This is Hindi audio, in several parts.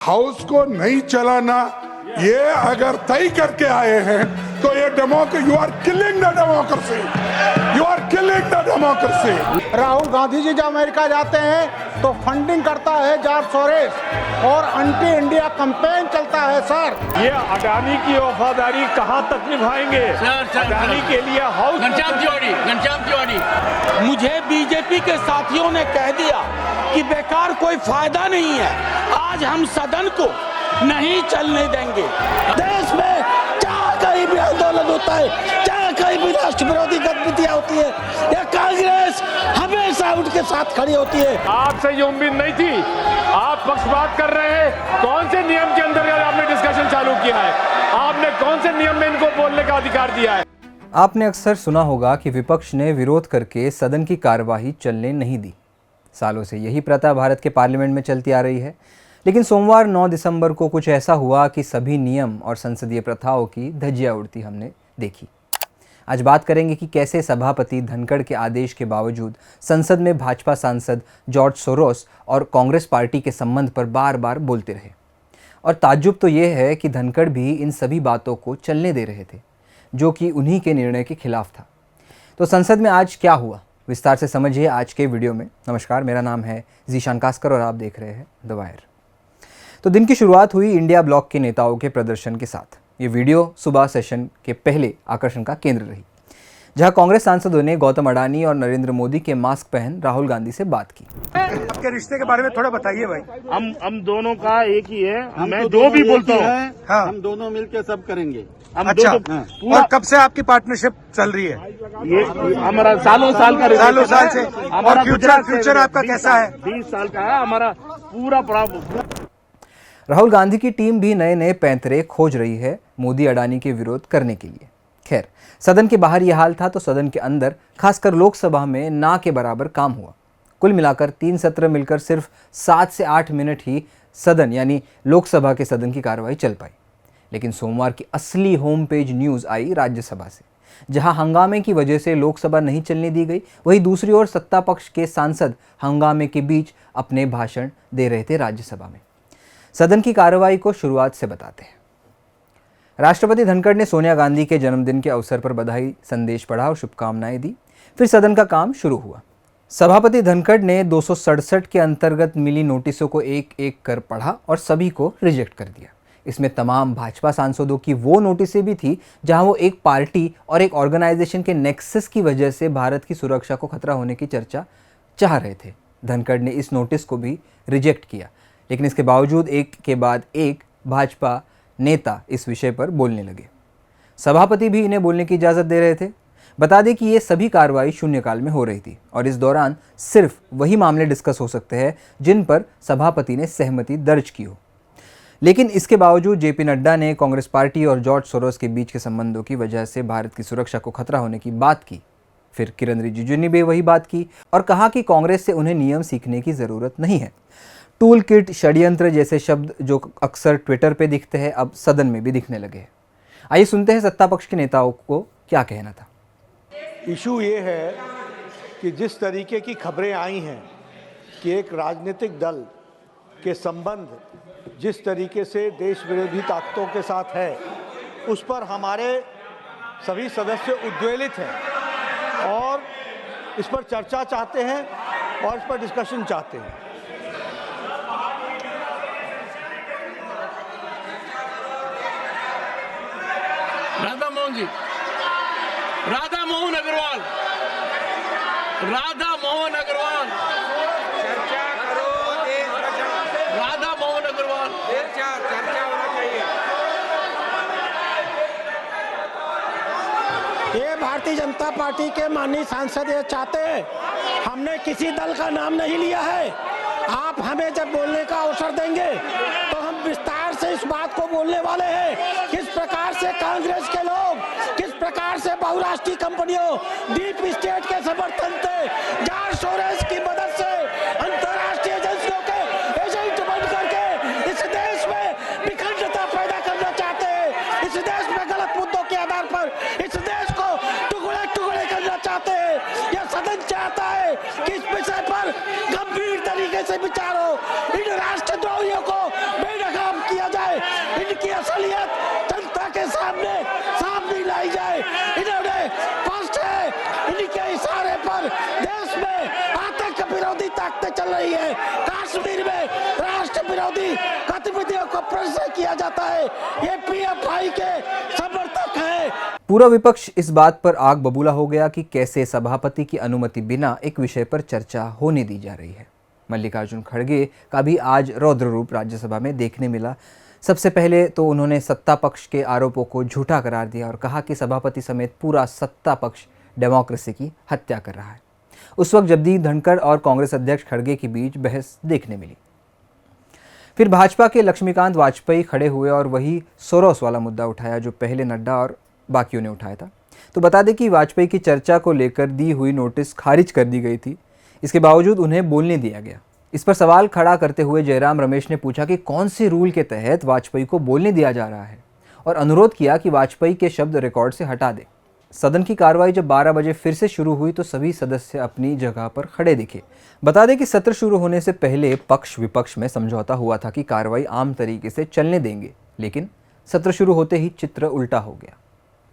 हाउस को नहीं चलाना ये अगर तय करके आए हैं तो ये you are killing the democracy, you are killing the democracy. Rahul Gandhi ji जब अमेरिका जाते हैं तो फंडिंग करता है जॉर्ज सोरोस और एंटी इंडिया कैंपेन चलता है। सर ये अडानी की वफादारी कहां तक निभाएंगे? अडानी के लिए हाउस घनश्याम तिवारी मुझे बीजेपी के साथियों ने कह दिया कि बेकार कोई फायदा नहीं है, आज हम सदन को नहीं चलने देंगे। देश में जहाँ कहीं भी आंदोलन होता है, जहाँ कहीं भी राष्ट्र विरोधी गतिविधियां होती है, या कांग्रेस हमेशा उनके साथ खड़ी होती है। आपसे ये उम्मीद नहीं थी, आप पक्षपात कर रहे हैं। कौन से नियम के अंतर्गत आपने डिस्कशन चालू किया है? आपने कौन से नियम में इनको बोलने का अधिकार दिया है? आपने अक्सर सुना होगा कि विपक्ष ने विरोध करके सदन की कार्यवाही चलने नहीं दी। सालों से यही प्रथा भारत के पार्लियामेंट में चलती आ रही है, लेकिन सोमवार 9 दिसंबर को कुछ ऐसा हुआ कि सभी नियम और संसदीय प्रथाओं की धज्जियां उड़ती हमने देखी। आज बात करेंगे कि कैसे सभापति धनखड़ के आदेश के बावजूद संसद में भाजपा सांसद जॉर्ज सोरोस और कांग्रेस पार्टी के संबंध पर बार बार बोलते रहे। और ताज्जुब तो ये है कि धनखड़ भी इन सभी बातों को चलने दे रहे थे, जो कि उन्हीं के निर्णय के खिलाफ था। तो संसद में आज क्या हुआ, विस्तार से समझिए आज के वीडियो में। नमस्कार, मेरा नाम है जीशान कास्कर और आप देख रहे हैं द वायर। तो दिन की शुरुआत हुई इंडिया ब्लॉक के नेताओं के प्रदर्शन के साथ। ये वीडियो सुबह सेशन के पहले आकर्षण का केंद्र रही, जहां कांग्रेस सांसदों ने गौतम अडानी और नरेंद्र मोदी के मास्क पहन राहुल गांधी से बात की। आपके रिश्ते के बारे में थोड़ा बताइए भाई। हम दोनों का एक ही है। मैं जो भी बोलता हूँ हाँ। हम दोनों मिलकर सब करेंगे। अच्छा, और कब से आपकी पार्टनरशिप चल रही है? ये हमारा सालों साल का सालों साल से। और फ्यूचर आपका कैसा है? 20 साल का है हमारा पूरा। राहुल गांधी की टीम भी नए नए पैंतरे खोज रही है मोदी अडानी के विरोध करने के लिए। खैर, सदन के बाहर यह हाल था तो सदन के अंदर, खासकर लोकसभा में ना के बराबर काम हुआ। कुल मिलाकर 3 सत्र मिलकर सिर्फ 7 से 8 मिनट ही सदन यानी लोकसभा के सदन की कार्रवाई चल पाई। लेकिन सोमवार की असली होम पेज न्यूज़ आई राज्यसभा से, जहां हंगामे की वजह से लोकसभा नहीं चलने दी गई। वहीं दूसरी ओर सत्ता पक्ष के सांसद हंगामे के बीच अपने भाषण दे रहे थे राज्यसभा में। सदन की कार्रवाई को शुरुआत से बताते हैं। राष्ट्रपति धनखड़ ने सोनिया गांधी के जन्मदिन के अवसर पर बधाई संदेश पढ़ा और शुभकामनाएं दी। फिर सदन का काम शुरू हुआ। सभापति धनखड़ ने 267 के अंतर्गत मिली नोटिसों को एक एक कर पढ़ा और सभी को रिजेक्ट कर दिया। इसमें तमाम भाजपा सांसदों की वो नोटिसें भी थी जहां वो एक पार्टी और एक ऑर्गेनाइजेशन के नेक्सस की वजह से भारत की सुरक्षा को खतरा होने की चर्चा चाह रहे थे। धनखड़ ने इस नोटिस को भी रिजेक्ट किया, लेकिन इसके बावजूद एक के बाद एक भाजपा नेता इस विषय पर बोलने लगे। सभापति भी इन्हें बोलने की इजाज़त दे रहे थे। बता दें कि ये सभी कार्रवाई शून्यकाल में हो रही थी और इस दौरान सिर्फ वही मामले डिस्कस हो सकते हैं जिन पर सभापति ने सहमति दर्ज की हो। लेकिन इसके बावजूद जेपी नड्डा ने कांग्रेस पार्टी और जॉर्ज सोरोस के बीच के संबंधों की वजह से भारत की सुरक्षा को खतरा होने की बात की। फिर किरण रिजिजू ने भी वही बात की और कहा कि कांग्रेस से उन्हें नियम सीखने की ज़रूरत नहीं है। टूल किट, षड्यंत्र जैसे शब्द जो अक्सर ट्विटर पे दिखते हैं, अब सदन में भी दिखने लगे हैं। आइए सुनते हैं सत्ता पक्ष के नेताओं को क्या कहना था। इशू ये है कि जिस तरीके की खबरें आई हैं कि एक राजनीतिक दल के संबंध जिस तरीके से देश विरोधी ताकतों के साथ है, उस पर हमारे सभी सदस्य उद्वेलित हैं और इस पर चर्चा चाहते हैं और इस पर डिस्कशन चाहते हैं। राधा मोहन जी, राधा मोहन अग्रवाल, राधा मोहन अग्रवाल, चर्चा करो, राधा मोहन अग्रवाल, चर्चा होना चाहिए। ये भारतीय जनता पार्टी के माननीय सांसद ये चाहते हैं, हमने किसी दल का नाम नहीं लिया है। आप हमें जब बोलने का अवसर देंगे तो हम विस्तार से इस बात को बोलने वाले हैं, किस प्रकार से कांग्रेस के लोग, किस प्रकार से बहुराष्ट्रीय कंपनियों, डीप स्टेट के समर्थन से, जॉर्ज सोरोस की मदद से अंतर्राष्ट्रीय एजेंसियों के एजेंट बन करके इस देश में विखंडता पैदा करना चाहते हैं। इस देश में गलत मुद्दों के आधार पर इस देश को टुकड़े टुकड़े करना चाहते हैं। यह सदन चाहता है कि इस विषय पर गंभीर तरीके से विचार हो। इन राष्ट्रद्रोहियों को बेदखल रही है। कश्मीर में राष्ट्र विरोधी गतिविधियों को प्रदर्शित किया जाता है। ये पीएफआई के समर्थक है। पूरा विपक्ष इस बात पर आग बबूला हो गया कि कैसे सभापति की अनुमति बिना एक विषय पर चर्चा होने दी जा रही है। मल्लिकार्जुन खड़गे का भी आज रौद्र रूप राज्यसभा में देखने मिला। सबसे पहले तो उन्होंने सत्ता पक्ष के आरोपों को झूठा करार दिया और कहा कि सभापति समेत पूरा सत्ता पक्ष डेमोक्रेसी की हत्या कर रहा है। उस वक्त जगदीप धनखड़ और कांग्रेस अध्यक्ष खड़गे के बीच बहस देखने मिली। फिर भाजपा के लक्ष्मीकांत वाजपेयी खड़े हुए और वही सोरोस वाला मुद्दा उठाया जो पहले नड्डा और बाकियों ने उठाया था। तो बता दें कि वाजपेयी की चर्चा को लेकर दी हुई नोटिस खारिज कर दी गई थी। इसके बावजूद उन्हें बोलने दिया गया। इस पर सवाल खड़ा करते हुए जयराम रमेश ने पूछा कि कौन से रूल के तहत वाजपेयी को बोलने दिया जा रहा है और अनुरोध किया कि वाजपेयी के शब्द रिकॉर्ड से हटा दें। सदन की कार्रवाई जब 12 बजे फिर से शुरू हुई तो सभी सदस्य अपनी जगह पर खड़े दिखे। बता दें कि सत्र शुरू होने से पहले पक्ष विपक्ष में समझौता हुआ था कि कार्रवाई आम तरीके से चलने देंगे, लेकिन सत्र शुरू होते ही चित्र उल्टा हो गया।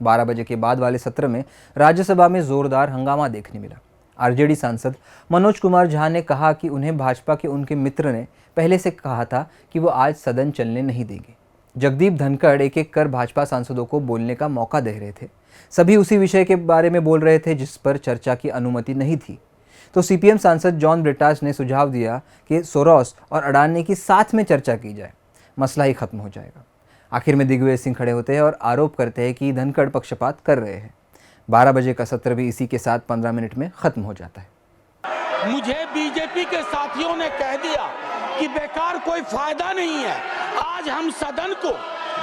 12 बजे के बाद वाले सत्र में राज्यसभा में जोरदार हंगामा देखने मिला। आरजेडी सांसद मनोज कुमार झा ने कहा कि उन्हें भाजपा के उनके मित्र ने पहले से कहा था कि वो आज सदन चलने नहीं देंगे। जगदीप धनखड़ एक एक कर भाजपा सांसदों को बोलने का मौका दे रहे थे। सभी उसी विषय के बारे में बोल रहे थे जिस पर चर्चा की अनुमति नहीं थी। तो सीपीएम सांसद जॉन ब्रिटास ने सुझाव दिया कि सोरोस और अडानी की साथ में चर्चा की जाए, मसला ही खत्म हो जाएगा। आखिर में दिग्विजय सिंह खड़े होते हैं और आरोप करते हैं कि धनखड़ पक्षपात कर रहे हैं। 12 बजे का सत्र भी इसी के साथ 15 मिनट में खत्म हो जाता है। मुझे बीजेपी के साथियों ने कह दिया कि बेकार कोई फायदा नहीं है, आज हम सदन को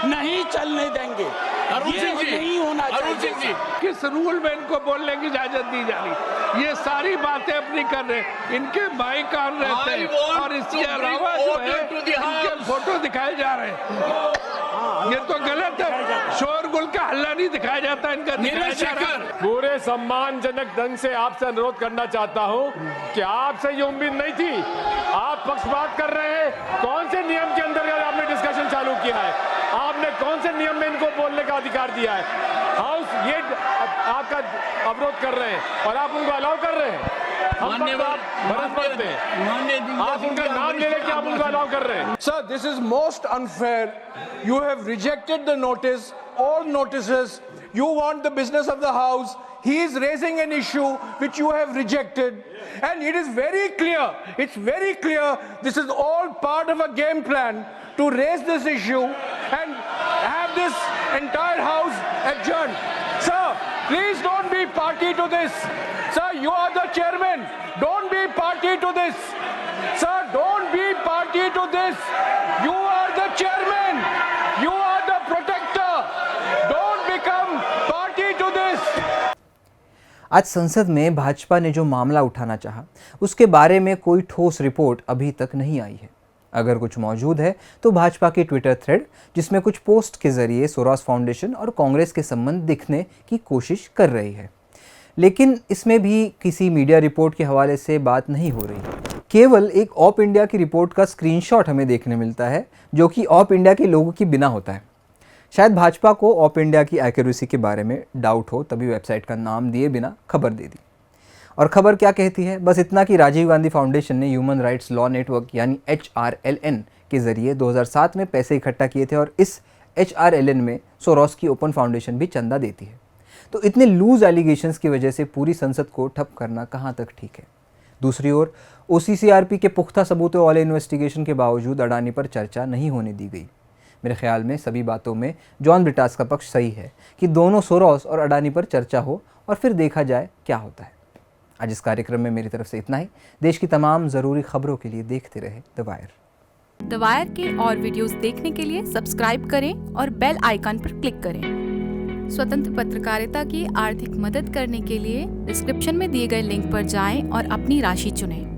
नहीं चलने देंगे। ये नहीं होना चाहिए। किस रूल में इनको बोलने की इजाजत दी जा रही? ये सारी बातें अपनी कर रहे हैं, इनके माइक ऑन रहते हैं और इसके अलावा जो है इनके फोटो दिखाए जा रहे हैं। ये तो गलत है। शोरगुल का हल्ला नहीं दिखाया जाता, इनका दिखाया जा रहा है। पूरे सम्मानजनक ढंग से आपसे अनुरोध करना चाहता हूं कि आपसे ये उम्मीद नहीं थी। आप पक्षपात कर रहे हैं। कौन से नियम के अंतर्गत आपने डिस्कशन चालू किया है? आपने कौन से नियम में इनको बोलने का अधिकार दिया है? हाउस ये आपका अवरोध कर रहे हैं और आप उनको अलाउ कर रहे हैं। आप उनका नाम ले लेके आप उनको अलाउ कर रहे हैं। Sir, this is most unfair. You have rejected the notice, all notices. You want the business of the house. He is raising an issue which you have rejected. And it is very clear, it's very clear, this is all part of a game plan to raise this issue and have this entire house adjourned. Sir, please don't be party to this. Sir, you are the chairman. Don't be party to this. Sir, don't be party to this. You are the chairman. You are the protector. Don't become party to this. आज संसद में भाजपा ने जो मामला उठाना चाहा, उसके बारे में कोई ठोस रिपोर्ट अभी तक नहीं आई है। अगर कुछ मौजूद है तो भाजपा की ट्विटर थ्रेड, जिसमें कुछ पोस्ट के जरिए सोरोस फाउंडेशन और कांग्रेस के संबंध दिखने की कोशिश कर रही है, लेकिन इसमें भी किसी मीडिया रिपोर्ट के हवाले से बात नहीं हो रही। केवल एक ऑप इंडिया की रिपोर्ट का स्क्रीनशॉट हमें देखने मिलता है, जो कि ऑप इंडिया के लोगों की बिना होता है। शायद भाजपा को ऑप इंडिया की एक्यूरेसी के बारे में डाउट हो, तभी वेबसाइट का नाम दिए बिना खबर दे दी। और खबर क्या कहती है? बस इतना कि राजीव गांधी फाउंडेशन ने ह्यूमन राइट्स लॉ नेटवर्क यानी HRLN के जरिए 2007 में पैसे इकट्ठा किए थे और इस HRLN में सोरोस की ओपन फाउंडेशन भी चंदा देती है। तो इतने लूज एलिगेशंस की वजह से पूरी संसद को ठप करना कहाँ तक ठीक है? दूसरी ओर OCCRP के पुख्ता सबूतों वाले इन्वेस्टिगेशन के बावजूद अडानी पर चर्चा नहीं होने दी गई। मेरे ख्याल में सभी बातों में जॉन ब्रिटास का पक्ष सही है कि दोनों सोरोस और अडानी पर चर्चा हो और फिर देखा जाए क्या होता है। आज इस कार्यक्रम में मेरी तरफ से इतना ही। देश की तमाम ज़रूरी खबरों के लिए देखते रहे द वायर। द वायर के और वीडियोस देखने के लिए सब्सक्राइब करें और बेल आइकन पर क्लिक करें। स्वतंत्र पत्रकारिता की आर्थिक मदद करने के लिए डिस्क्रिप्शन में दिए गए लिंक पर जाएं और अपनी राशि चुनें।